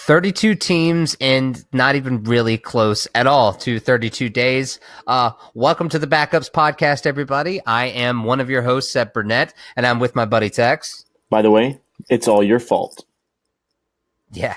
32 teams and not even really close at all to 32 days. Welcome to the Backups Podcast, everybody. I am one of your hosts, Seb Burnett, and I'm with my buddy Tex. By the way, it's all your fault. Yeah,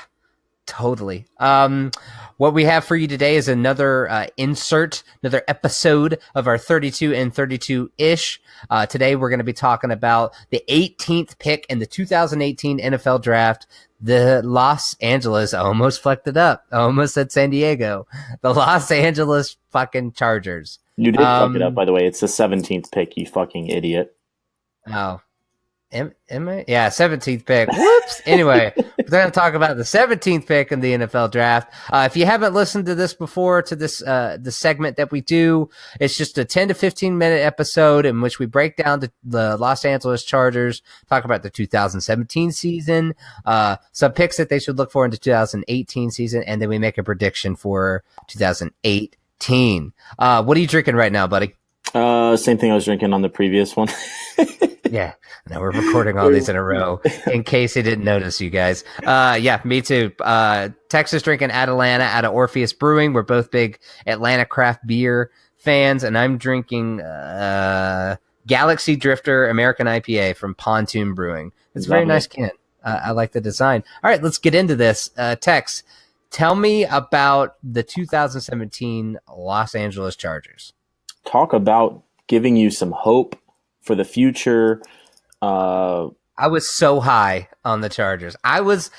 totally. What we have for you today is another another episode of our 32 and 32-ish. Today we're going to be talking about the 18th pick in the 2018 NFL Draft. The Los Angeles, I almost flecked it up. I almost said San Diego. The Los Angeles fucking Chargers. You did fuck it up, by the way. It's the 17th pick, you fucking idiot. Oh. Am I? Yeah, 17th pick. Whoops. Anyway, we're going to talk about the 17th pick in the NFL Draft. If you haven't listened to this before, to this the segment that we do, it's just a 10 to 15-minute episode in which we break down the Los Angeles Chargers, talk about the 2017 season, some picks that they should look for in the 2018 season, and then we make a prediction for 2018. What are you drinking right now, buddy? Same thing I was drinking on the previous one. Yeah, now we're recording all these in a row in case you didn't notice, you guys. Yeah, me too. Texas drinking Atalanta out of Orpheus Brewing. We're both big Atlanta craft beer fans, and I'm drinking Galaxy Drifter American IPA from Pontoon Brewing. It's a very nice can. I like the design. All right, let's get into this. Tex, tell me about the 2017 Los Angeles Chargers. Talk about giving you some hope for the future. I was so high on the Chargers. I was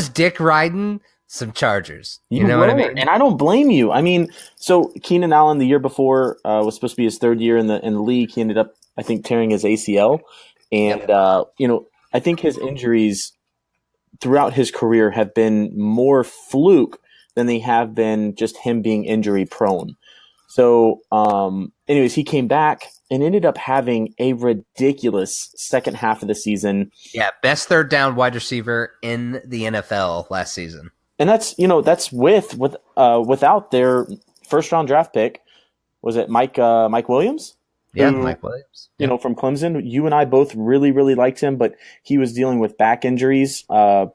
dick riding some Chargers. You know what I mean? And I don't blame you. I mean, so Keenan Allen the year before was supposed to be his third year in the league. He ended up, I think, tearing his ACL. And I think his injuries throughout his career have been more fluke than they have been just him being injury prone. So, anyways, he came back and ended up having a ridiculous second half of the season. Yeah, best third down wide receiver in the NFL last season. And that's without their first round draft pick. Was it Mike Williams? Yeah, Mike Williams. From Clemson. You and I both really, really liked him, but he was dealing with back injuries. During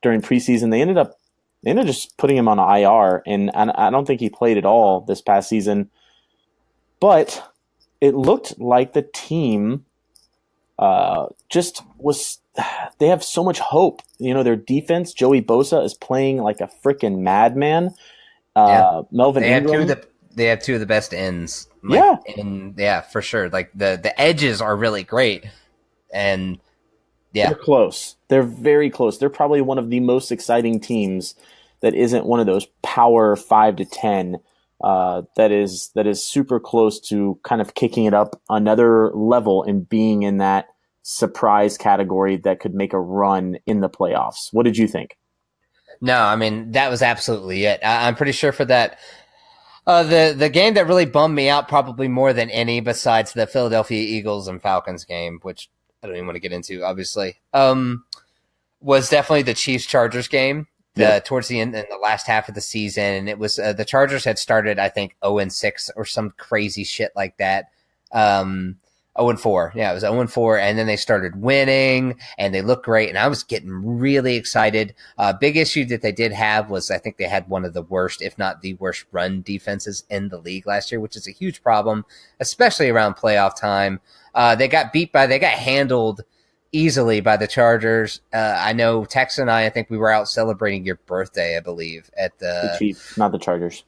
preseason, they ended up just putting him on IR, and I don't think he played at all this past season. But it looked like the team just was – they have so much hope. Their defense, Joey Bosa, is playing like a freaking madman. Melvin Ingram. They have two of the best ends. For sure. Like the edges are really great. And – yeah. They're close. They're very close. They're probably one of the most exciting teams that isn't one of those power 5 to 10 that is super close to kind of kicking it up another level and being in that surprise category that could make a run in the playoffs. What did you think? No, I mean, that was absolutely it. I'm pretty sure for that. The game that really bummed me out probably more than any besides the Philadelphia Eagles and Falcons game, which I don't even want to get into, obviously, was definitely the Chiefs-Chargers game towards the end in the last half of the season. And it was the Chargers had started, I think, 0-6 or some crazy shit like that. 0-4. Yeah, it was 0-4. And then they started winning and they looked great. And I was getting really excited. Big issue that they did have was I think they had one of the worst, if not the worst, run defenses in the league last year, which is a huge problem, especially around playoff time. They got handled easily by the Chargers. I know Tex and I think we were out celebrating your birthday, I believe, at the Chiefs, not the Chargers.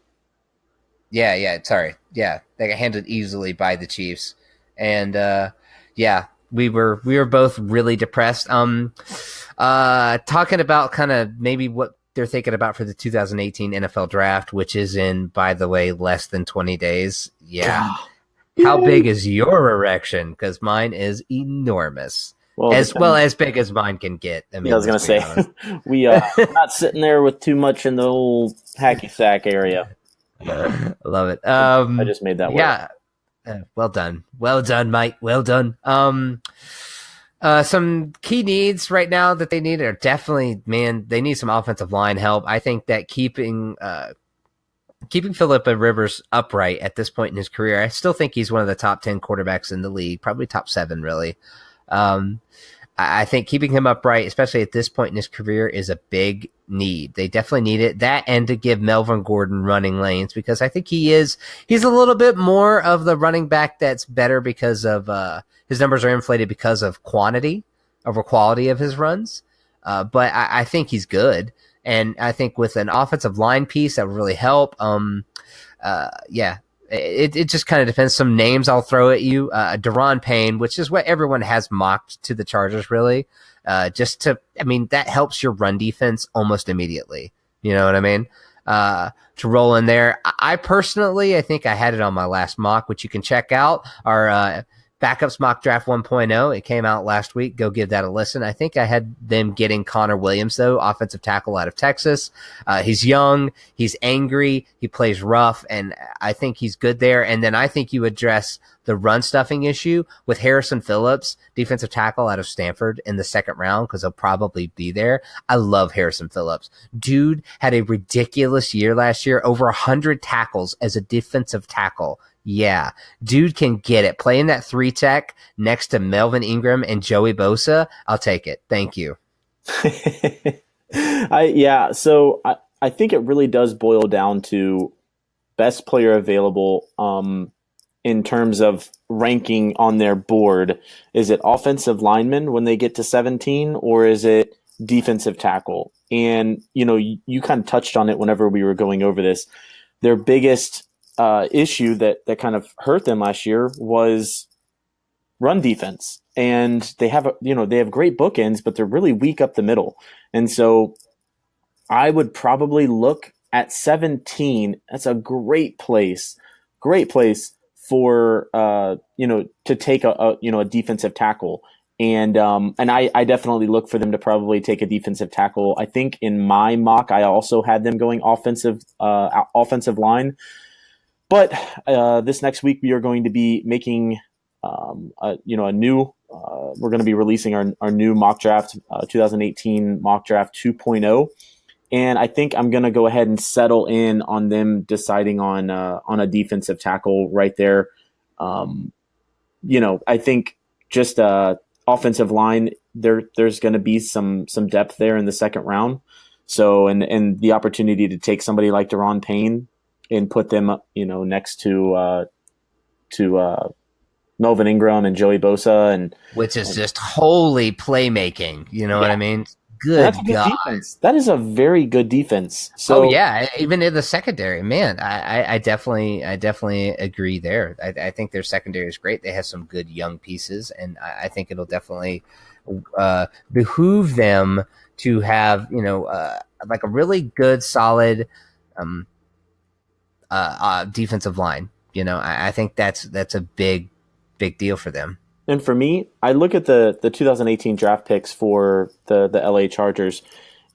Yeah, sorry. Yeah, they got handled easily by the Chiefs. And we were both really depressed. Talking about kind of maybe what they're thinking about for the 2018 NFL Draft, which is in, by the way, less than 20 days. Yeah. How big is your erection? Because mine is enormous. As big as mine can get. I mean, I was going to say, we are not sitting there with too much in the old hacky sack area. Love it. I just made that work. Yeah. Well done, mate. Well done. Some key needs right now that they need are definitely, they need some offensive line help. I think that keeping Phillip Rivers upright at this point in his career, I still think he's one of the top 10 quarterbacks in the league, probably top 7, really. I think keeping him upright, especially at this point in his career, is a big need. They definitely need it. That and to give Melvin Gordon running lanes, because I think he's a little bit more of the running back that's better because of his numbers are inflated because of quantity over quality of his runs. But I think he's good. And I think with an offensive line piece, that would really help. It just kind of depends. Some names I'll throw at you. Daron Payne, which is what everyone has mocked to the Chargers, really. That helps your run defense almost immediately. You know what I mean? To roll in there. I think I had it on my last mock, which you can check out. Our Backups Mock Draft 1.0. It came out last week. Go give that a listen. I think I had them getting Connor Williams, though, offensive tackle out of Texas. He's young. He's angry. He plays rough, and I think he's good there. And then I think you address the run stuffing issue with Harrison Phillips, defensive tackle out of Stanford, in the second round, because he'll probably be there. I love Harrison Phillips. Dude had a ridiculous year last year, over 100 tackles as a defensive tackle. Yeah, dude can get it. Playing that 3-tech next to Melvin Ingram and Joey Bosa, I'll take it. Thank you. So I think it really does boil down to best player available in terms of ranking on their board. Is it offensive lineman when they get to 17, or is it defensive tackle? And, you kind of touched on it whenever we were going over this. Their biggest issue that kind of hurt them last year was run defense, and they have great bookends, but they're really weak up the middle. And so I would probably look at 17. That's a great place for to take a defensive tackle. And I definitely look for them to probably take a defensive tackle. I think in my mock I also had them going offensive line. But this next week we are going to be making we're going to be releasing our new mock draft, 2018 mock draft 2.0, and I think I'm going to go ahead and settle in on them deciding on a defensive tackle right there. I think just offensive line, there's going to be some depth there in the second round. So and the opportunity to take somebody like Daron Payne and put them, next to Melvin Ingram and Joey Bosa, which is just holy playmaking. You know what I mean? Good God, defense. That is a very good defense. So, even in the secondary, man, I definitely agree there. I think their secondary is great. They have some good young pieces, and I think it'll definitely behoove them to have like a really good, solid defensive line. I think that's a big deal for them. And for me, I look at the 2018 draft picks for the LA Chargers,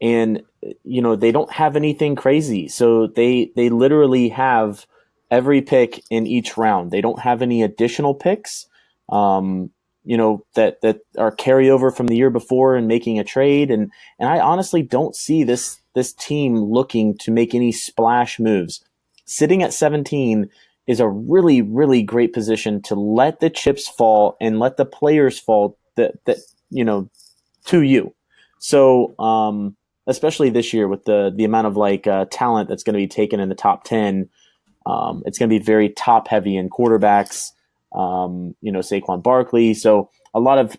and they don't have anything crazy. So they literally have every pick in each round. They don't have any additional picks, that are carryover from the year before and making a trade. And I honestly don't see this team looking to make any splash moves. Sitting at 17 is a really, really great position to let the chips fall and let the players fall that to you. So especially this year with the amount of talent that's going to be taken in the top 10, it's going to be very top heavy in quarterbacks. Saquon Barkley. So a lot of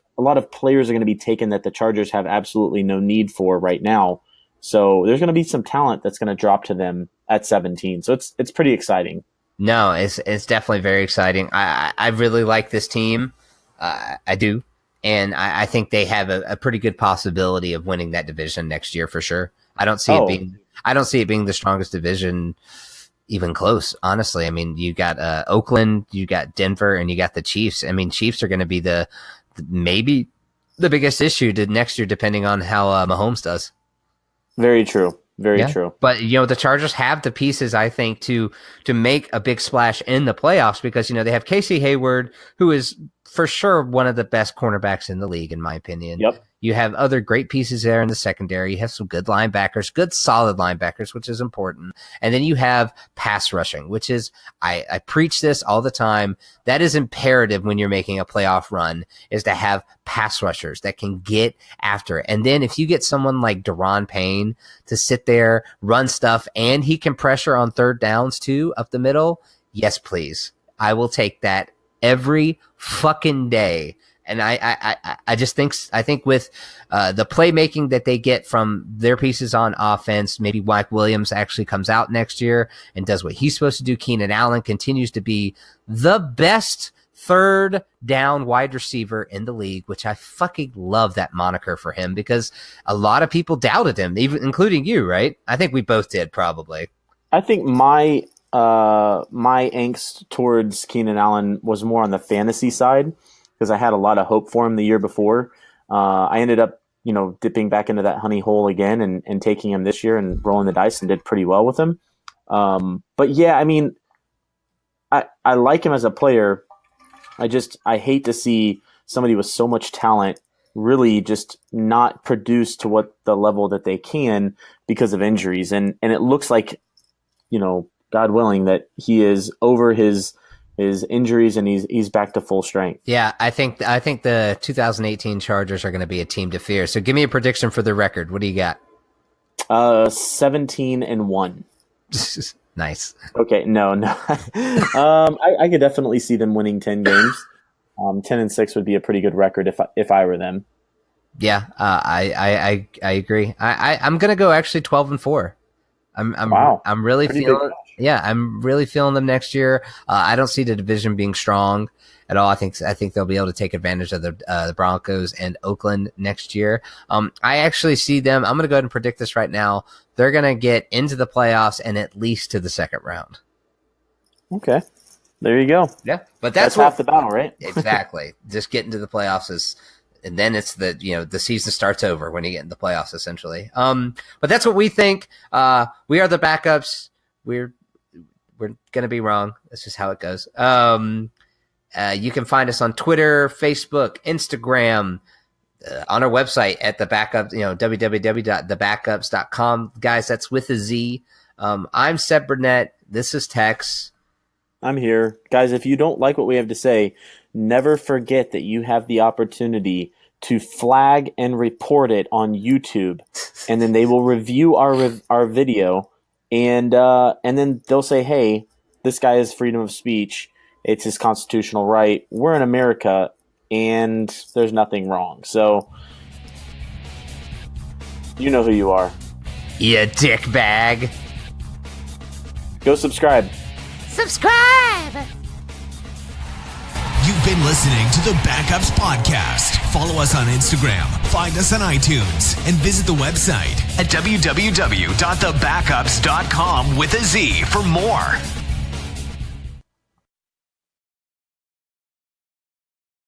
players are going to be taken that the Chargers have absolutely no need for right now. So there's going to be some talent that's going to drop to them at 17. So it's pretty exciting. No, it's definitely very exciting. I really like this team. I do. And I think they have a pretty good possibility of winning that division next year for sure. I don't see it being the strongest division even close, honestly. I mean, you got Oakland, you got Denver, and you got the Chiefs. I mean, Chiefs are going to be maybe the biggest issue to next year, depending on how Mahomes does. Very true. Very true. But, the Chargers have the pieces, I think, to make a big splash in the playoffs because, they have Casey Hayward, who is for sure one of the best cornerbacks in the league, in my opinion. Yep. You have other great pieces there in the secondary. You have some good linebackers, good solid linebackers, which is important. And then you have pass rushing, which is, I preach this all the time. That is imperative when you're making a playoff run, is to have pass rushers that can get after it. And then if you get someone like Daron Payne to sit there, run stuff, and he can pressure on third downs too, up the middle, yes, please. I will take that every fucking day. And I just think with the playmaking that they get from their pieces on offense, maybe Mike Williams actually comes out next year and does what he's supposed to do. Keenan Allen continues to be the best third down wide receiver in the league, which I fucking love that moniker for him, because a lot of people doubted him, even including you, right? I think we both did, probably. I think my angst towards Keenan Allen was more on the fantasy side, because I had a lot of hope for him the year before. I ended up, dipping back into that honey hole again and taking him this year and rolling the dice, and did pretty well with him. But yeah, I mean, I like him as a player. I hate to see somebody with so much talent really just not produce to what the level that they can because of injuries. And it looks like, God willing, that he is over his injuries and he's back to full strength. Yeah, I think the 2018 Chargers are going to be a team to fear. So give me a prediction for the record. What do you got? 17-1. Nice. Okay, no. I could definitely see them winning 10 games. 10-6 would be a pretty good record if I were them. Yeah, I agree. I'm going to go actually 12-4. Wow. I'm really pretty feeling. Yeah, I'm really feeling them next year. I don't see the division being strong at all. I think they'll be able to take advantage of the Broncos and Oakland next year. I actually see them. I'm going to go ahead and predict this right now. They're going to get into the playoffs and at least to the second round. Okay, there you go. Yeah, but that's half the battle, right? Exactly. Just getting to the playoffs and then it's the season starts over when you get in the playoffs, essentially. But that's what we think. We are the backups. We're going to be wrong. That's just how it goes. You can find us on Twitter, Facebook, Instagram, on our website at the backup, www.thebackups.com. Guys, that's with a Z. I'm Seb Burnett. This is Tex. I'm here. Guys, if you don't like what we have to say, never forget that you have the opportunity to flag and report it on YouTube, and then they will review our video, and then they'll say, hey, this guy has freedom of speech. It's his constitutional right. We're in America, and there's nothing wrong. So, you know who you are. You dick bag. Go subscribe. Subscribe! You've been listening to the Backups Podcast. Follow us on Instagram, find us on iTunes, and visit the website at www.thebackups.com with a Z for more.